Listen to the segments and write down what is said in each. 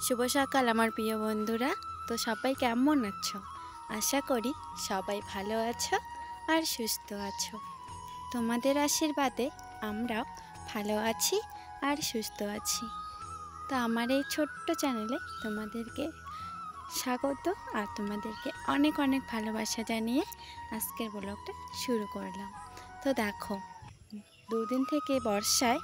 শুভ সকাল আমার প্রিয় বন্ধুরা। তো সবাই কেমন আছো? আশা করি সবাই ভালো আছো আর সুস্থ আছো। তোমাদের আশীর্বাদে আমরাও ভালো আছি আর সুস্থ আছি। তো আমার এই ছোট্ট চ্যানেলে তোমাদেরকে স্বাগত আর তোমাদেরকে অনেক অনেক ভালোবাসা জানিয়ে আজকের ব্লগটা শুরু করলাম। তো দেখো, দুদিন থেকে বর্ষায়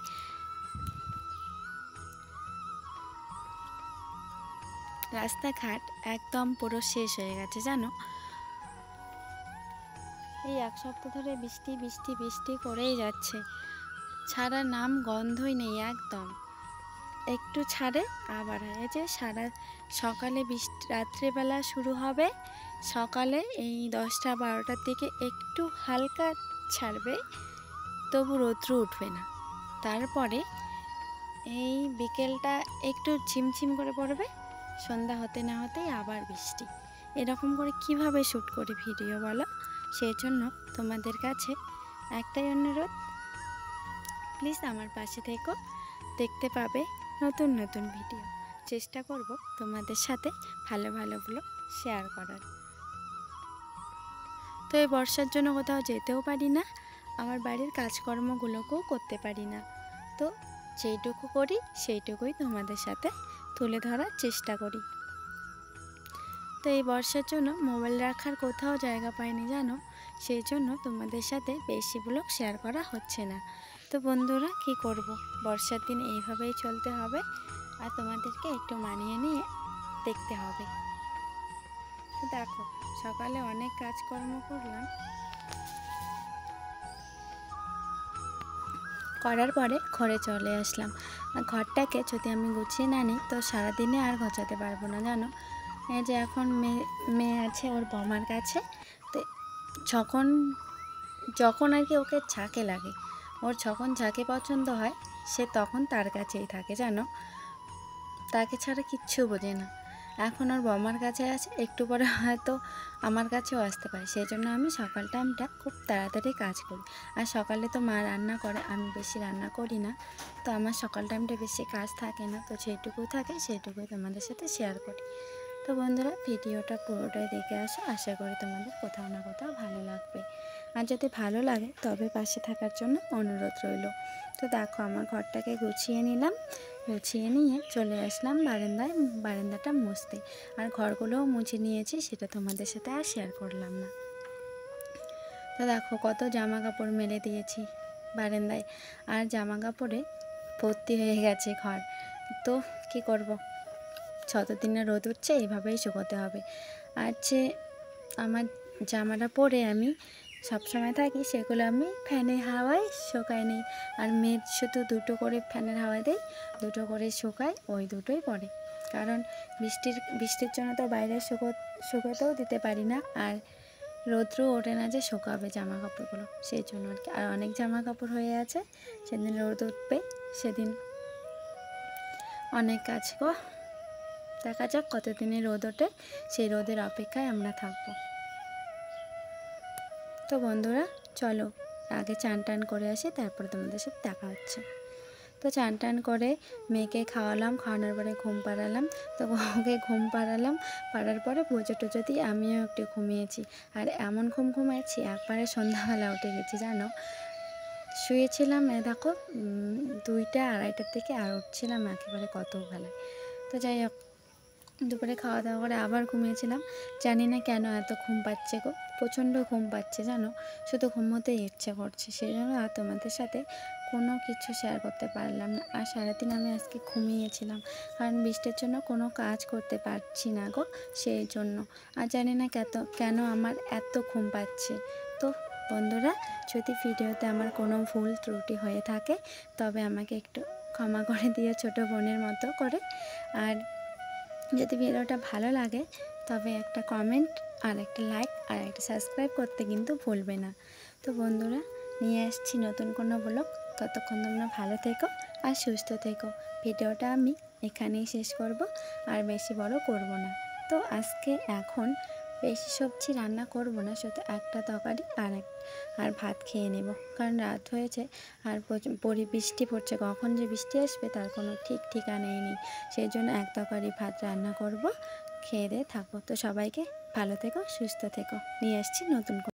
রাস্তাঘাট একদম পুরো শেষ হয়ে গেছে জানো। এই এক সপ্তাহ ধরে বৃষ্টি বৃষ্টি বৃষ্টি করেই যাচ্ছে, ছাড়ার নাম গন্ধই নেই একদম। একটু ছাড়ে আবার হয়। এই যে সারা সকালে বৃষ্টি রাত্রেবেলা শুরু হবে, সকালে এই 10টা-12টার দিকে একটু হালকা ছাড়বে, তবু রৌদ্র উঠবে না। তারপরে এই বিকেলটা একটু ঝিমঝিম করে পড়বে, সন্ধ্যা হতে না হতেই আবার বৃষ্টি। এরকম করে কিভাবে শ্যুট করি ভিডিও বলো? সেই জন্য তোমাদের কাছে একটাই অনুরোধ, প্লিজ আমার পাশে থেকো, দেখতে পাবে নতুন নতুন ভিডিও। চেষ্টা করব তোমাদের সাথে ভালো ভালো ব্লগ শেয়ার করার। তো এই বর্ষার জন্য কোথাও যেতেও পারি না, আমার বাড়ির কাজকর্মগুলোকেও করতে পারি না। তো যেইটুকু করি সেইটুকুই তোমাদের সাথে তুলে ধরার চেষ্টা করি। তো এই বর্ষার জন্য মোবাইল রাখার কোথাও জায়গা পাইনি জানো, সেই জন্য তোমাদের সাথে বেশি ব্লগ শেয়ার করা হচ্ছে না। তো বন্ধুরা কি করব, বর্ষার দিন এইভাবেই চলতে হবে আর তোমাদেরকে একটু মানিয়ে নিয়ে দেখতে হবে। তো দেখো, সকালে অনেক কাজকর্ম করলাম, করার পরে ঘরে চলে আসলাম। আর ঘরটাকে যদি আমি গুছিয়ে না নিই তো সারাদিনে আর গোছাতে পারবো না জানো। এই যে এখন মেয়ে আছে ওর বমার কাছে, তো যখন যখন আর কি ওকে ঝাঁকে লাগে, ওর যখন ঝাঁকে পছন্দ হয় সে তখন তার কাছেই থাকে জানো, তাকে ছাড়া কিচ্ছু বোঝে না। এখন ওর বমার কাছে আছে, একটু পরে হয়তো আমার কাছেও আসতে পারে। সেই জন্য আমি সকাল টাইমটা খুব তাড়াতাড়ি কাজ করি। আর সকালে তো মা রান্না করে, আমি বেশি রান্না করি না, তো আমার সকাল টাইমটা বেশি কাজ থাকে না। তো যেটুকু থাকে সেইটুকুই তোমাদের সাথে শেয়ার করি। তো বন্ধুরা ভিডিওটা পুরোটাই দেখে আসো, আশা করি তোমাদের কোথাও না কোথাও ভালো লাগবে। আর যদি ভালো লাগে তবে পাশে থাকার জন্য অনুরোধ রইল। তো দেখো, আমার ঘরটাকে গুছিয়ে নিলাম, গুছিয়ে নিয়ে চলে আসলাম বারান্দায়, বারান্দাটা মুছতে। আর ঘরগুলোও মুছে নিয়েছি, সেটা তোমাদের সাথে আর শেয়ার করলাম না। তো দেখো কত জামা কাপড় মেলে দিয়েছি বারান্দায়, আর জামা কাপড়ে ভর্তি হয়ে গেছে ঘর। তো কি করব, যতদিনে রোদ উঠছে এইভাবেই শুকোতে হবে। আর যে আমার জামাটা পরে আমি সবসময় থাকি সেগুলো আমি ফ্যানের হাওয়ায় শুকাই নিই। আর মেয়ের শুধু দুটো করে ফ্যানের হাওয়া দেয়, দুটো করে শুকায়, ওই দুটোই পরে। কারণ বৃষ্টির জন্য তো বাইরে শুকোতেও দিতে পারি না, আর রৌদ্র ওঠে না যে শুকাবে জামা কাপড়গুলো, সেই জন্য আর কি। আর অনেক জামা কাপড় হয়ে আছে, সেদিন রোদ উঠবে, সেদিন অনেক কাজ গো। দেখা যাক কতদিনে রোদ ওঠে, সেই রোদের অপেক্ষায় আমরা থাকবো। তো বন্ধুরা চলো আগে চান টান করে আসি, তারপরে তোমাদের সাথে দেখা হচ্ছে। তো চান টান করে মেয়েকে খাওয়ালাম, খাওয়ানোর পরে ঘুম পাড়ালাম। তো ওকে ঘুম পাড়ার পরে পুজো টুজো দিয়ে আমিও একটু ঘুমিয়েছি। আর এমন ঘুমাচ্ছি, একবারে সন্ধ্যাবেলা উঠে গেছি জানো। শুয়েছিলাম দেখো 2টা-2:30টার থেকে, আর উঠছিলাম একেবারে কত বেলায়। তো যাই হোক, দুপুরে খাওয়া দাওয়া করে আবার ঘুমিয়েছিলাম। জানি না কেন এত ঘুম পাচ্ছে গো, প্রচণ্ড ঘুম পাচ্ছে জানো, শুধু ঘুমোতেই ইচ্ছে করছে। সেই জন্য আর তোমাদের সাথে কোনো কিছু শেয়ার করতে পারলাম না। আর সারাদিন আমি আজকে ঘুমিয়েছিলাম, কারণ বৃষ্টির জন্য কোনো কাজ করতে পারছি না গো, সেই জন্য। আর জানি না কেন আমার এত ঘুম পাচ্ছে। তো বন্ধুরা, যদি ভিডিওতে আমার কোনো ভুল ত্রুটি হয়ে থাকে তবে আমাকে একটু ক্ষমা করে দিও ছোটো বোনের মতো করে। আর যদি ভিডিওটা ভালো লাগে তবে একটা কমেন্ট আর একটা লাইক আর একটা সাবস্ক্রাইব করতে কিন্তু ভুলবে না। তো বন্ধুরা, নিয়ে আসছি নতুন কোনো ব্লগ, ততক্ষণ তোমরা ভালো থেকো আর সুস্থ থেকো। ভিডিওটা আমি এখানেই শেষ করব, আর বেশি বড় করব না। তো আজকে এখন বেশি সবজি রান্না করব না, শুধু একটা তরকারি আর ভাত খেয়ে নেব, কারণ রাত হয়েছে আর বৃষ্টি পড়ছে, কখন যে বৃষ্টি আসবে তার কোনো ঠিক ঠিকানাই নেই। সেই জন্য এক তরকারি ভাত রান্না করব, খেয়ে দিয়ে থাকবো। তো সবাইকে ভালো থেকো, সুস্থ থেকো, নিয়ে আসছি নতুন